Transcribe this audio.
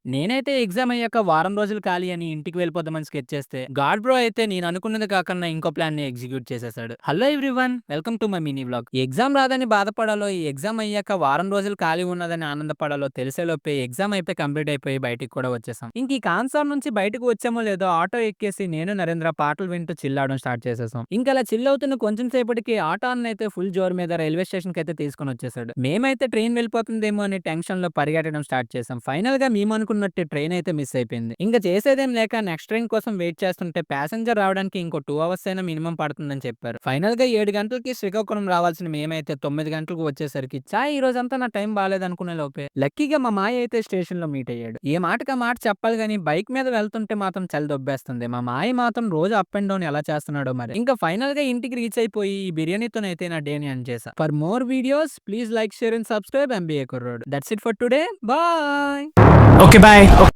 నేనైతే ఎగ్జామ్ అయ్యాక వారం రోజులు ఖాళీ అని ఇంటికి వెళ్ళిపోదామని స్కెచ్ చేస్తే, గాడ్ బ్రో అయితే నేను అనుకున్నది కాకుండా ఇంకో ప్లాన్‌ని ఎగ్జిక్యూట్ చేసేసాడు. Hello everyone! Welcome to my mini vlog. ఈ ఎగ్జామ్ రాదని బాధపడాలో, ఈ ఎగ్జామ్ అయ్యాక వారం రోజులు ఖాళీ ఉన్నదని ఆనందపడాలో తెలిసేలోపే ఎగ్జామ్ అయితే కంప్లీట్ అయిపోయి బయటికి కూడా వచ్చేసాం. ఇంక ఈ కాన్సర్ నుంచి బయటకు వచ్చామో లేదో ఆటో ఎక్కేసి నేను నరేంద్ర పాటలు వింటూ చిల్ అవ్వడం స్టార్ట్ చేసేసాం. ఇంకలా చిల్ అవుతున్న కొంచెం సేపటికి ఆటో అన్నయితే ఫుల్ జోరు మీద రైల్వే స్టేషన్‌కి అయితే తీసుకొని వచ్చేసాడు. మేమైతే ట్రైన్ వెళ్ళిపోతుందేమో అనే టెన్షన్‌లో పరిగెట్టడం స్టార్ట్ చేసాం. ఫైనల్‌గా మేమనుకున్నట్టే ట్రైన్ అయితే మిస్ అయిపోయింది. ఇంక చేసేదేం లేక నెక్స్ట్ ట్రైన్ కోసం వెయిట్ చేస్తుంటే ప్యాసింజర్ రావడానికి ఇంకో 2 అవర్స్ అయినా మినిమమ్ పడుతుందని చెప్పారు. ఫైనల్‌గా 7 గంటలకి శ్రీకాకుళం రావాల్సిన మేమైతే 9 గంటలకు వచ్చేసరికి ఈ రోజంతా నా టైం బాలేదనుకునే లోపే లక్కీగా మా మాయ అయితే స్టేషన్‌లో మీట్ అయ్యాడు. ఏ మాటకి ఆ మాట చెప్పాలి గాని బైక్ మీద వెళ్తుంటే మాత్రం చలి దొబ్బేస్తుంది. మా మాయ మాత్రం రోజు అప్ అండ్ డౌన్ ఎలా చేస్తున్నాడో మరి. ఇంకా ఫైనల్‌గా ఇంటికి రీచ్ అయిపోయి ఈ బిర్యానీతోనైతే నా డేని ఎండ్ చేశా. For more videos please like, share and subscribe MBA కుర్రోడు. That's it for today. Bye. Okay, bye.